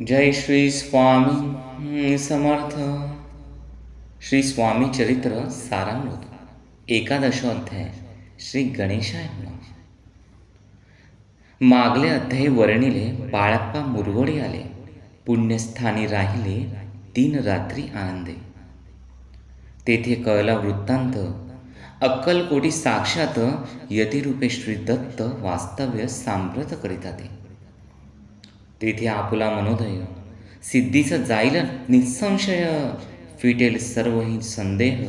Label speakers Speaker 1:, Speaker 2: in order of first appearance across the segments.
Speaker 1: जय श्री स्वामी समर्थ. श्री स्वामी चरित्र सारामृत एकादशोध्याय. श्री गणेशाय नमः. मागले अध्याय वर्णिले बाळप्पा मुरगोडे आले. पुण्यस्थानी राहिले 3 रात्री आनंदे. तेथे कळला वृत्तांत. अक्कलकोटी साक्षात यतिरूपे श्री दत्त वास्तव्य सांप्रत करिता तेथे आपुला मनोदय सिद्धीचं जाईल निसंशय. फिटेल सर्वही संदेह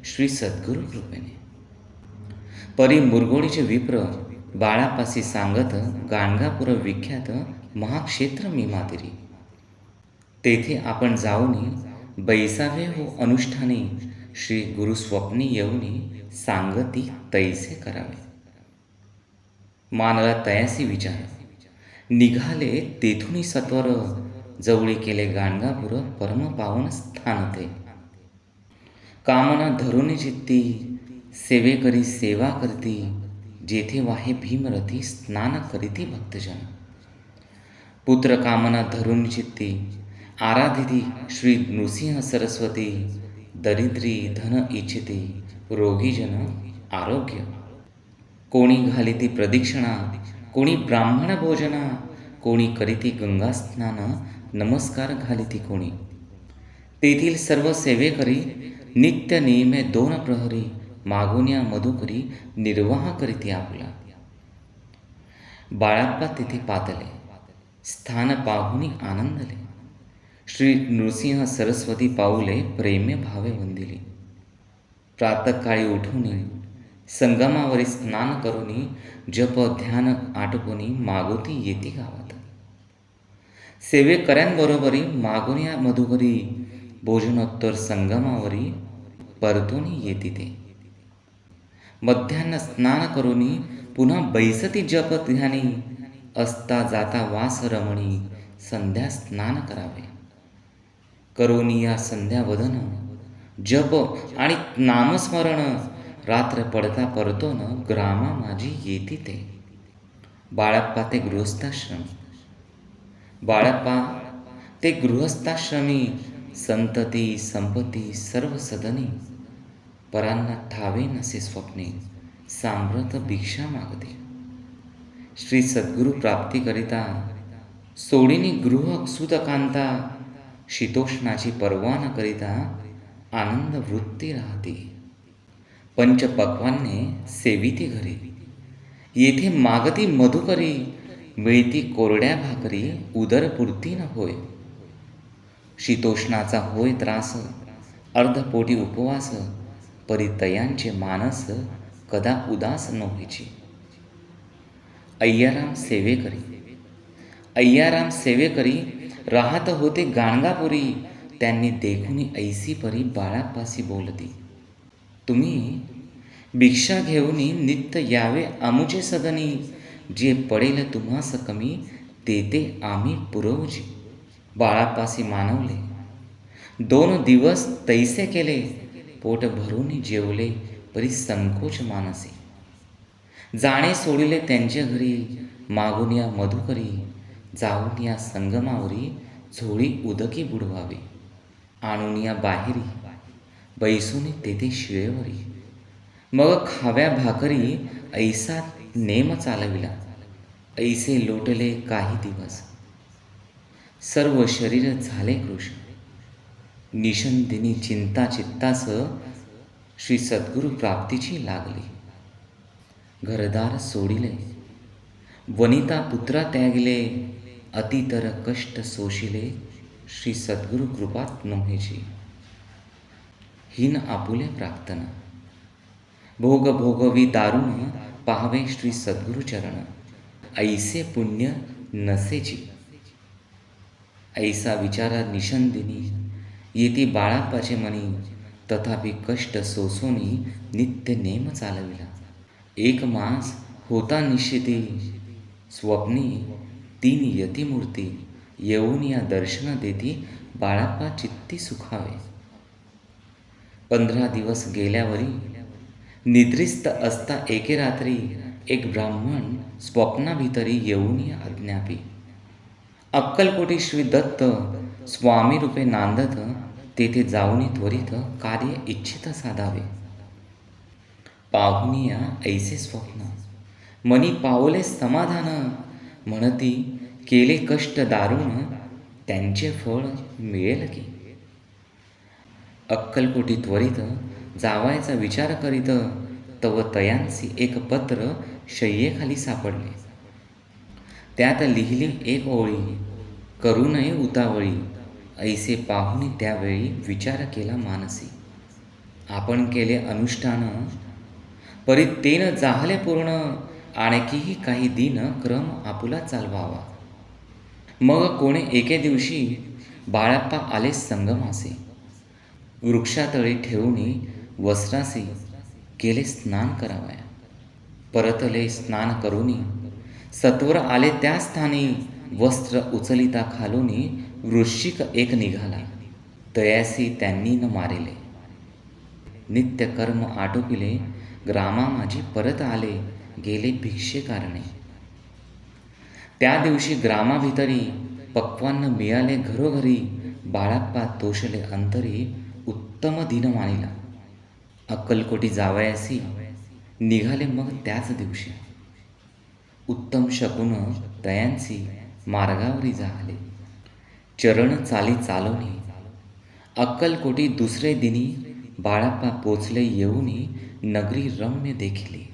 Speaker 1: श्री सद्गुरु कृपेने. परी मुरगोडीचे विप्र बाळापासी सांगत गाणगापुर विख्यात महाक्षेत्र मी मातेरी. तेथे आपण जाऊनी बैसावे हो अनुष्ठानी. श्री गुरुस्वप्नी येऊनी सांगती तैसे करावे. मानला तयासी विचार निघाले तेथुनी सत्वर. जवळी केले गाणगापुर परम पावन स्थान ते. कामना धरुनी चित्ती सेवे करी सेवा करती. जेथे वाहे भीमरथी स्नान करीती भक्तजन. पुत्र कामना धरुनी चित्ती आराधिती श्री नृसिंह सरस्वती. दरिद्री धन इच्छिती रोगीजन आरोग्य. कोणी घालिती प्रदक्षिणा कोणी ब्राह्मण भोजना. कोणी करीती गंगा स्नान नमस्कार घालिती कोणी. तेथील सर्व सेवेकरी नित्य नेमे 2 प्रहरी. मागुन्या मधुकरी निर्वाह करीती आपला. बाळाप्पा तेथे पातले स्थान पाहुनी आनंदले. श्री नृसिंह सरस्वती पाऊले प्रेमे भावे वंदिली. प्रातःकाळी उठुनी संगमावरी स्नान करुनी जप ध्यान आटपुनी मागोती येती गावात. सेवेकऱ्यांबरोबरी मागुन्या मधुकरी. भोजनोत्तर संगमावरी परतोनी येती ते. मध्यान्ह स्नान करुनी पुन्हा बैसती जप ध्यानी. असता जाता वास रमणी संध्या स्नान करावे. करोनी या संध्या वदन जप आणि नामस्मरण. रात्र पडता परतोन ग्रामा माझी येती ते. बाळप्पा ते गृहस्थाश्रम. बाळप्पा ते गृहस्थाश्रमी. संतती संपत्ती सर्व सदनी. परांना ठावे नसे स्वप्ने सांप्रत भिक्षा मागते. श्री सद्गुरु प्राप्तीकरिता सोडिनी गृह सुतकांता. शीतोष्णाची पर्वा न करिता आनंद वृत्ती राहते. पंचपक्वान्ने सेविती घरी. येथे मागती मधुकरी. मिळती कोरड्या भाकरी उदरपूर्ती न होय. शीतोष्णाचा होय त्रास अर्धपोटी उपवास. परितयांचे मानस कदा उदास न व्हायची. अय्याराम सेवेकरी राहत होते गाणगापुरी. त्यांनी देखुनी ऐसी परी बाळापासी बोलती. तुम्ही भिक्षा घेऊनी नित्य यावे आमुचे सदनी. जे पडेल तुम्हास कमी ते आम्ही पुरवजी. बाळापासी मानवले 2 दिवस तैसे केले. पोट भरून जेवले परी संकोच मानसी. जाणे सोडिले त्यांच्या घरी. मागून या मधुकरी जाऊन या संगमावरी. झोळी उदकी बुडवावी आणून या बाहेरी. बैसून तेथे शिळेवरी. मग खाव्या भाकरी ऐसा नेम चालविला. ऐसे लोटले काही दिवस. सर्व शरीर झाले कृश. निशंदिनी चिंता चित्तास श्री सद्गुरु प्राप्तीची लागली. घरदार सोडिले वनिता पुत्रा त्यागिले. अतितर कष्ट सोशिले श्री सद्गुरु कृपात नोहेची. हीन आपुले प्रार्थना भोग भोगवी दारुण. पाहावे श्री सद्गुरु चरण ऐसे पुण्य नसेची. ऐसा विचारा निशंदिनी येती बाळाप्पाचे मनी. तथापि कष्ट सोसोनी नित्य नेम चालविला. 1 मास होता निश्चिती. स्वप्नी 3 यतिमूर्ती. येऊन या दर्शन देती बाळाप्पा चित्ती सुखावे. 15 दिवस गेल्यावरी निद्रिस्त असता एके रात्री. एक ब्राह्मण स्वप्नाभितरी येऊन या अज्ञापी. अक्कलकोटी श्री दत्त स्वामी रूपे नांदत, तेथे जाऊनी त्वरित कार्य इच्छित साधावे. पाहुनिया ऐसे स्वप्न, मनी पावले समाधान, म्हणती केले कष्ट दारुण, त्यांचे फळ मिळेल की. अक्कलकोटी त्वरित जावायचा विचार करीत, तव तयांसी एक पत्र शय्येखाली सापडले. त्यात लिहिली एक ओळी, करू नये उतावळी, ऐसे पाहुनी त्यावेळी विचार केला मानसी. आपण केले अनुष्ठान, परी तेन जाहले पूर्ण, आणखीही काही दिन क्रम आपुला चालवावा. मग कोणे एके दिवशी बाळप्पा आले संगमासे. वृक्षातळी ठेवूनी वस्त्रासी केले स्नान करावया. परतले स्नान करूनी सत्वर आले त्या स्थानी, वस्त्र उचलिता खालूनी वृश्चिक एक निघाला, तयासी त्यांनी न मारिले. नित्य कर्म आटोपिले, ग्रामा माझी परत आले, गेले भिक्षे कारणे. त्या दिवशी ग्रामाभितरी पक्वान्न मिळाले घरोघरी, बाळप्पा तोषले अंतरी, उत्तम दिन मानिला. अक्कलकोटी जावयासी निघाले मग त्याच दिवशी. उत्तम शकुन तयांसी मार्गावरी जाहले, चरण चाली चालवणी. अक्कलकोटी दुसरे दिनी बाळप्पा पोचले येऊनी, नगरी रम्य देखिली.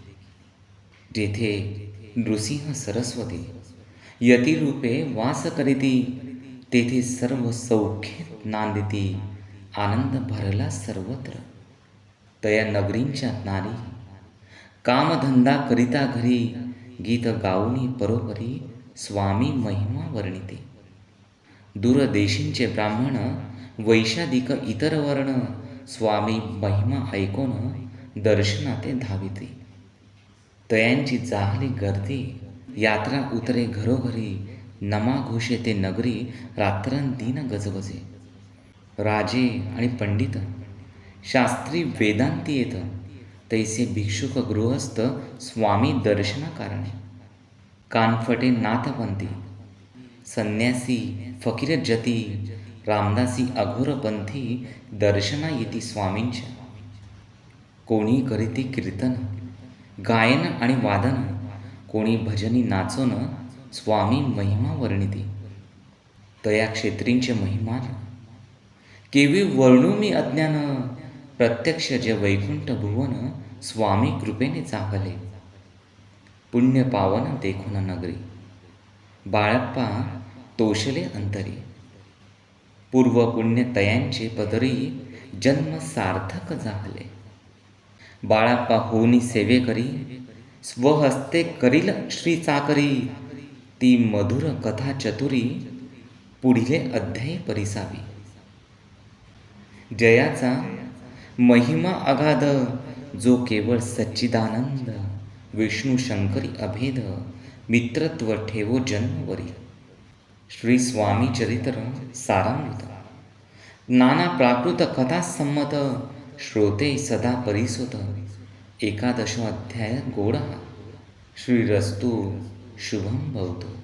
Speaker 1: जेथे नृसिंह सरस्वती यतिरूपे वास करीती, तेथे सर्व सौख्ये नांदिती, आनंद भरला सर्वत्र. तया नगरींच्या नारी कामधंदा करिता घरी, गीत गाऊनी परोपरी स्वामी महिमा वर्णिते. दूरदेशींचे ब्राह्मण वैशादिक इतर वर्ण, स्वामी महिमा ऐकोन दर्शनाते धाविते. तयांची जाहली गर्दी, यात्रा उतरे घरोघरी, नमा घोषे ते नगरी, रात्रंदिन गजबजे. राजे आणि पंडित शास्त्री वेदांती येत, तैसे भिक्षुक गृहस्थ स्वामी दर्शना कारणे. कानफटे नाथपंथी संन्यासी फकीर जती, रामदासी अघोरपंथी दर्शना येती स्वामींच्या. कोणी करीती कीर्तन गायन आणि वादन, कोणी भजनी नाचोन स्वामी महिमा वर्णिती. तया क्षेत्रींचे महिमान केवी वर्णू मी अज्ञान, प्रत्यक्ष जे वैकुंठ भुवन स्वामी कृपेने चांगले. पुण्य पावन देखून नगरी, बाळप्पा तोषले अंतरी. पूर्व पुण्य तयांचे पदरी, जन्म सार्थक झाले. बाळप्पा होनी सेवे करी, स्वहस्ते करील श्री चाकरी. ती मधुर कथा चतुरी, पुढीले अध्याय परिसावी. जयाचा महिमा अगाध, जो केवळ सच्चिदानंद. विष्णू शंकरी अभेद, मित्रत्व ठेवो जन्मवरी. श्री स्वामी चरित्र सारामृत. नाना प्राकृत कथा संमत, श्रोते सदा परिसुत. 11 अध्याय गोड हा. श्रीरस्तु शुभम भवतु.